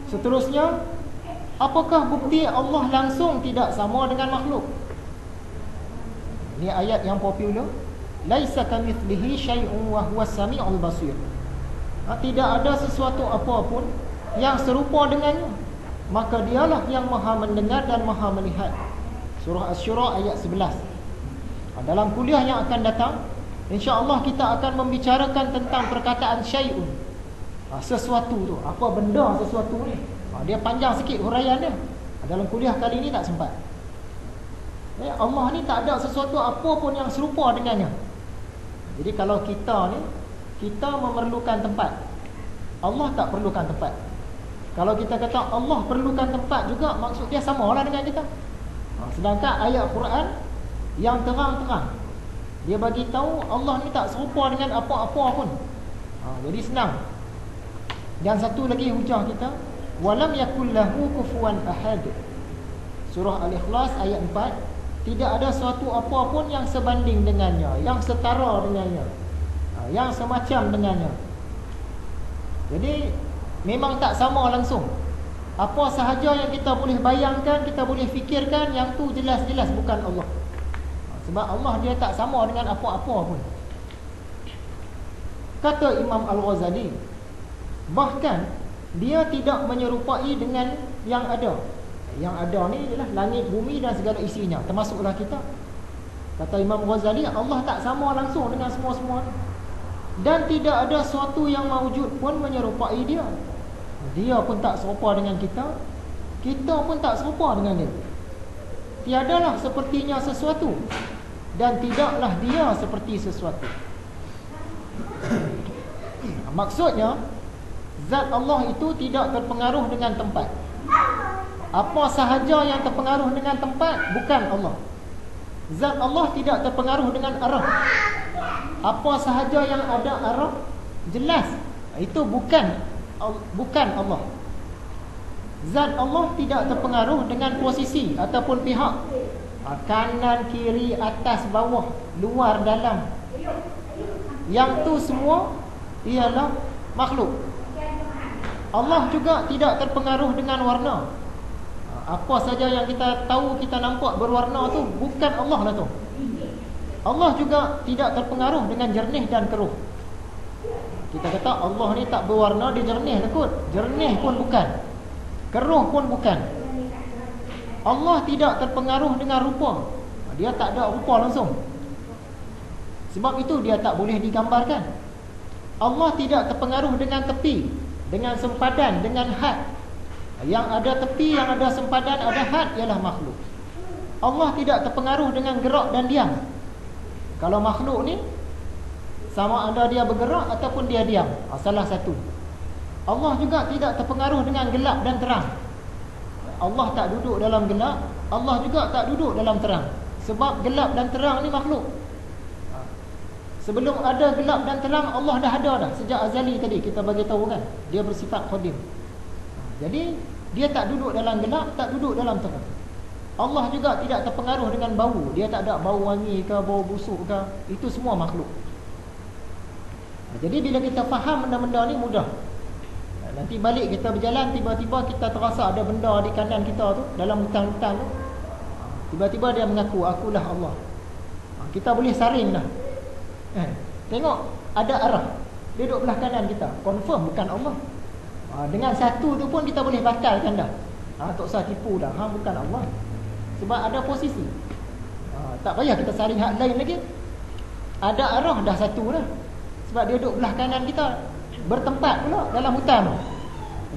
Seterusnya, apakah bukti Allah langsung tidak sama dengan makhluk? Ini ayat yang popular. Laisa kamitslihi syai'un wa huwas samiul basir. Tidak ada sesuatu apapun yang serupa dengannya, maka dialah yang maha mendengar dan maha melihat. Surah Asy-Syura ayat 11. Dalam kuliah yang akan datang, insya-Allah kita akan membicarakan tentang perkataan syai'un. Sesuatu tu, apa benda sesuatu ni? Dia panjang sikit huraian dia. Dalam kuliah kali ni tak sempat. Allah ni tak ada sesuatu apa pun yang serupa dengannya. Jadi kalau kita ni, kita memerlukan tempat, Allah tak perlukan tempat. Kalau kita kata Allah perlukan tempat juga, maksud dia samalah dengan kita. Sedangkan ayat Quran yang terang-terang, dia bagi tahu Allah ni tak serupa dengan apa-apa pun. Jadi senang. Dan satu lagi hujah kita, walam yakul lahu kufuwan ahad. Surah Al-Ikhlas ayat 4. Tidak ada suatu apa pun yang sebanding dengannya, yang setara dengannya, yang semacam dengannya. Jadi memang tak sama langsung. Apa sahaja yang kita boleh bayangkan, kita boleh fikirkan, yang tu jelas-jelas bukan Allah. Sebab Allah dia tak sama dengan apa-apa pun. Kata Imam Al-Ghazali, bahkan dia tidak menyerupai dengan yang ada. Yang ada ni adalah langit, bumi dan segala isinya, termasuklah kita. Kata Imam Ghazali, Allah tak sama langsung dengan semua-semua ni. Dan tidak ada sesuatu yang mawujud pun menyerupai dia. Dia pun tak serupa dengan kita, kita pun tak serupa dengan dia. Tiadalah sepertinya sesuatu, dan tidaklah dia seperti sesuatu. Maksudnya, zat Allah itu tidak terpengaruh dengan tempat. Apa sahaja yang terpengaruh dengan tempat bukan Allah. Zat Allah tidak terpengaruh dengan arah. Apa sahaja yang ada arah, jelas itu bukan Allah. Zat Allah tidak terpengaruh dengan posisi ataupun pihak, kanan, kiri, atas, bawah, luar, dalam. Yang tu semua ialah makhluk. Allah juga tidak terpengaruh dengan warna. Apa saja yang kita tahu, kita nampak berwarna tu bukan Allah lah tu. Allah juga tidak terpengaruh dengan jernih dan keruh. Kita kata Allah ni tak berwarna, dia jernih lah kot. Jernih pun bukan, keruh pun bukan. Allah tidak terpengaruh dengan rupa. Dia tak ada rupa langsung. Sebab itu dia tak boleh digambarkan. Allah tidak terpengaruh dengan tepi, dengan sempadan, dengan had. Yang ada tepi, yang ada sempadan, ada had ialah makhluk. Allah tidak terpengaruh dengan gerak dan diam. Kalau makhluk ni, sama ada dia bergerak ataupun dia diam, salah satu. Allah juga tidak terpengaruh dengan gelap dan terang. Allah tak duduk dalam gelap, Allah juga tak duduk dalam terang. Sebab gelap dan terang ni makhluk. Sebelum ada gelap dan terang, Allah dah ada dah. Sejak azali tadi kita bagi tahu kan, dia bersifat qadim. Jadi dia tak duduk dalam gelap, tak duduk dalam terang. Allah juga tidak terpengaruh dengan bau. Dia tak ada bau wangi ke, bau busuk ke. Itu semua makhluk. Jadi bila kita faham benda-benda ni mudah. Nanti balik kita berjalan, tiba-tiba kita terasa ada benda di kanan kita tu, dalam hutan-hutan tu. Tiba-tiba dia mengaku, akulah Allah. Kita boleh saring dah. Tengok, ada arah. Dia duduk belah kanan kita, confirm bukan Allah. Dengan satu tu pun kita boleh batalkan dah. Tak usah tipu dah, bukan Allah. Sebab ada posisi. Tak payah kita saring hak lain lagi. Ada arah dah satu dah. Sebab dia duduk belah kanan kita, bertempat pula dalam hutan tu.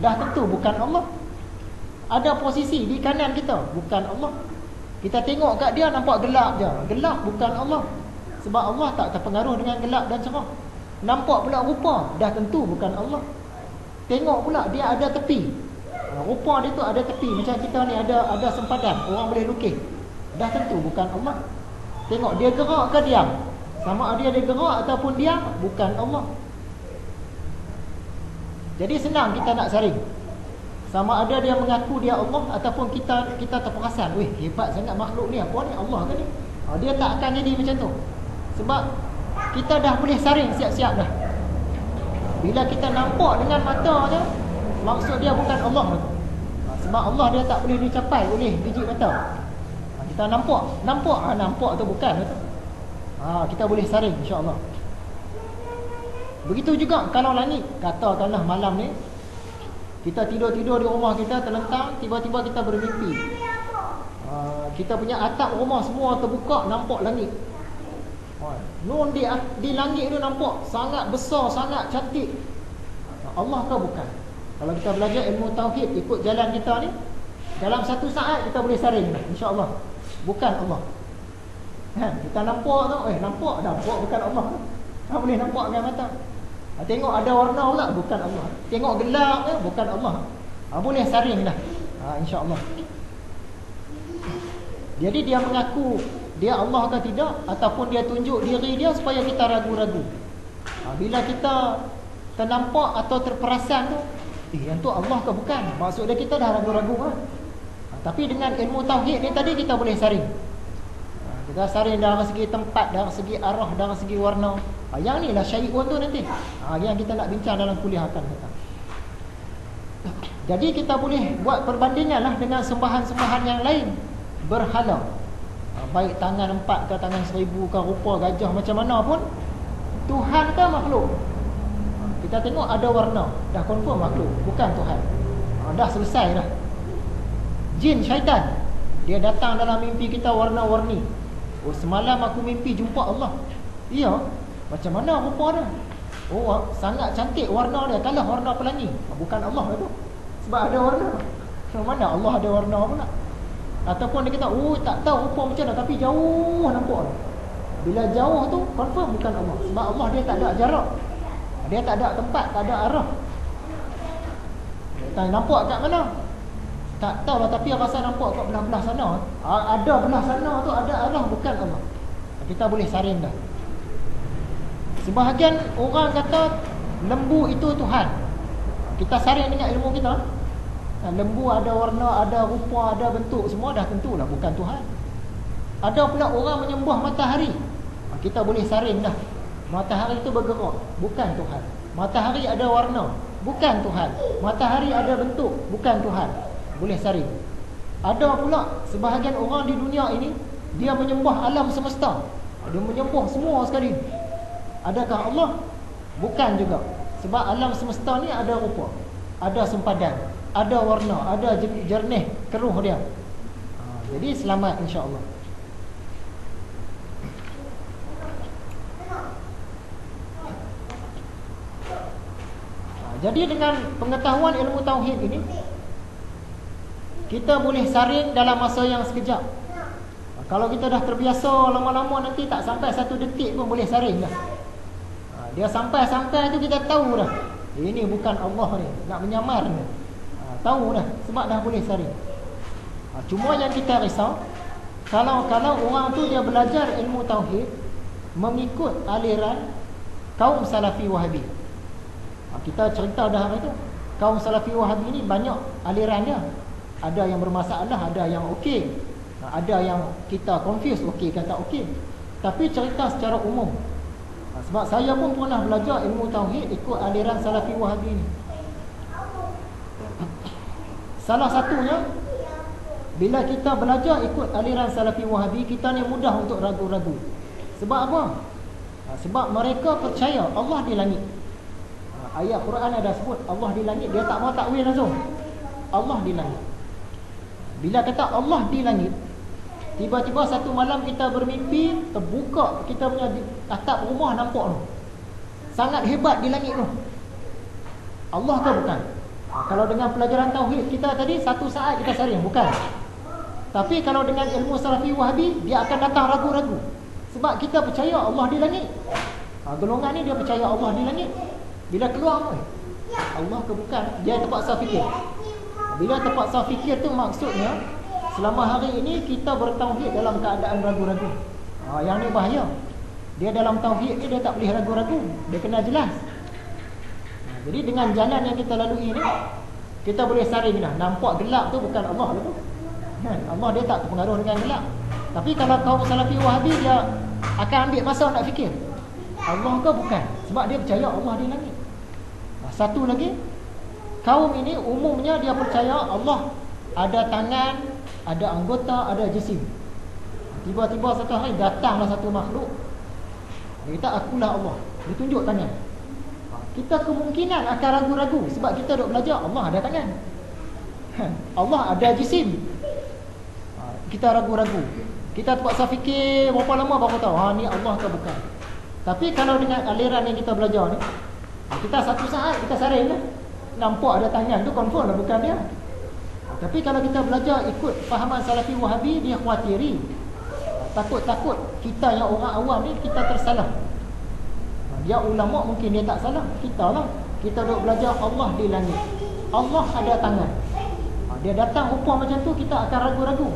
Dah tentu bukan Allah. Ada posisi di kanan kita, bukan Allah. Kita tengok kat dia nampak gelap je. Gelap bukan Allah. Sebab Allah tak terpengaruh dengan gelap dan cerah. Nampak pula rupa, dah tentu bukan Allah. Tengok pula dia ada tepi. Rupa dia tu ada tepi. Macam kita ni ada sempadan, orang boleh lukis. Dah tentu bukan Allah. Tengok dia gerak ke diam, sama ada dia gerak ataupun diam, bukan Allah. Jadi senang kita nak saring. Sama ada dia mengaku dia Allah ataupun kita terperasan, weh hebat sangat makhluk ni, apa ni, Allah ke ni? Dia tak akan jadi macam tu. Sebab kita dah boleh saring siap-siap dah. Bila kita nampak dengan mata je, maksud dia bukan Allah tu. Sebab Allah dia tak boleh dicapai oleh biji mata. Kita nampak tu bukan tu. Kita boleh saring insya-Allah. Begitu juga kalau langit, katakanlah malam ni kita tidur-tidur di rumah kita terlentang, tiba-tiba kita bermimpi. Kita punya atap rumah semua terbuka, nampak langit. Nun di langit tu nampak sangat besar, sangat cantik. Allah ke bukan? Kalau kita belajar ilmu tauhid ikut jalan kita ni, dalam satu saat kita boleh saring insya-Allah. Bukan Allah. Kita nampak tu, nampak bukan Allah. Boleh nampak dengan mata. Tengok ada warna pula, bukan Allah. Tengok gelap bukan Allah. Boleh saring dah. Insya-Allah. Jadi dia mengaku dia Allah ke tidak, ataupun dia tunjuk diri dia supaya kita ragu-ragu. Bila kita ternampak atau terperasan tu, yang tu Allah ke bukan? Maksud dia kita dah ragu-ragu kan? Tapi dengan ilmu tauhid ni tadi kita boleh saring. Kita saring dari segi tempat, dari segi arah, dari segi warna. Yang ni lah syai'un tu nanti. Yang kita nak bincang dalam kuliah akan datang. Jadi kita boleh buat perbandingan lah dengan sembahan-sembahan yang lain. Berhala. Baik tangan 4 ke tangan 1000 ke rupa gajah macam mana pun, Tuhan ke makhluk? Kita tengok ada warna, dah confirm makhluk, bukan Tuhan. Dah selesai dah. Jin, syaitan, dia datang dalam mimpi kita warna-warni. Semalam aku mimpi jumpa Allah. Ya, macam mana rupa dia? Sangat cantik warna dia, kalah warna pelangi. Bukan Allah itu. Sebab ada warna. Macam mana Allah ada warna pula? Ataupun dia kata, tak tahu rupa macam mana, tapi jauh nampak. Bila jauh tu confirm bukan Allah. Sebab Allah dia tak ada jarak. Dia tak ada tempat, tak ada arah. Dia nampak kat mana? Tak tahulah, tapi rasa nampak kat belah-belah sana. Ada belah sana tu ada arah, bukan Allah. Kita boleh saring dah. Sebahagian orang kata lembu itu Tuhan. Kita saring dengan ilmu kita. Lembu ada warna, ada rupa, ada bentuk, semua dah tentulah bukan Tuhan. Ada pula orang menyembah matahari. Kita boleh saring dah. Matahari itu bergerak, bukan Tuhan. Matahari ada warna, bukan Tuhan. Matahari ada bentuk, bukan Tuhan. Boleh saring. Ada pula sebahagian orang di dunia ini, dia menyembah alam semesta. Dia menyembah semua sekali. Adakah Allah? Bukan juga. Sebab alam semesta ni ada rupa, ada sempadan, ada warna, ada jernih keruh dia. Jadi selamat insya-Allah. Jadi dengan pengetahuan ilmu tauhid ini, kita boleh saring dalam masa yang sekejap. Kalau kita dah terbiasa lama-lama, nanti tak sampai 1 detik pun boleh saring dah. Dia sampai-sampai tu kita tahu dah, ini bukan Allah ni, nak menyamar ni. Tahu dah, sebab dah boleh saring. Cuma yang kita risau, kalau orang tu dia belajar ilmu tauhid mengikut aliran kaum Salafi Wahabi. Kita cerita dah hari tu, kaum Salafi Wahabi ni banyak aliran dia. Ada yang bermasalah, ada yang okey, ada yang kita confuse okey ke tak okey. Tapi cerita secara umum. Sebab saya pun pernah belajar ilmu tauhid ikut aliran Salafi Wahabi ni. Salah satunya, bila kita belajar ikut aliran Salafi Wahabi, kita ni mudah untuk ragu-ragu. Sebab apa? Sebab mereka percaya Allah di langit. Ayat Quran ada sebut Allah di langit. Dia tak mau takwil langsung, Allah di langit. Bila kata Allah di langit, tiba-tiba satu malam kita bermimpi, terbuka kita punya atap rumah, nampak tu sangat hebat di langit tu. Allah ke bukan? Kalau dengan pelajaran tauhid kita tadi, satu saat kita saring, bukan. Tapi kalau dengan ilmu Salafi Wahabi, dia akan datang ragu-ragu. Sebab kita percaya Allah di langit. Golongan ni dia percaya Allah di langit. Bila keluar, Allah ke bukan? Dia terpaksa fikir. Bila terpaksa fikir tu maksudnya, selama hari ini kita bertauhid dalam keadaan ragu-ragu. Yang ni bahaya. Dia dalam tauhid ni dia tak boleh ragu-ragu. Dia kena jelas. Jadi dengan jalan yang kita lalui ni, kita boleh saring dah. Nampak gelap tu bukan Allah tu. Allah dia tak terpengaruh dengan gelap. Tapi kalau kaum Salafi Wahabi, dia akan ambil masa nak fikir, Allah ke bukan? Sebab dia percaya Allah di langit. Satu lagi, Kaum ini umumnya dia percaya Allah ada tangan, ada anggota, ada jisim. Tiba-tiba satu hari datanglah satu makhluk, dia kata akulah Allah, dia tunjuk tangan. Kita kemungkinan akan ragu-ragu sebab kita duk belajar Allah ada tangan, Allah ada jisim. Kita ragu-ragu, kita terpaksa fikir berapa lama baru tahu ni Allah ke bukan. Tapi kalau dengan aliran yang kita belajar ni, kita satu saat kita saring kan, nampak ada tangan tu confirm lah bukan dia. Tapi kalau kita belajar ikut fahaman Salafi Wahabi, dia khawatiri, takut-takut kita yang orang awam ni kita tersalah. Dia ulama mungkin dia tak salah, kita lah. Kita duk belajar Allah di langit, Allah ada tangan. Dia datang rupa macam tu, kita akan ragu-ragu.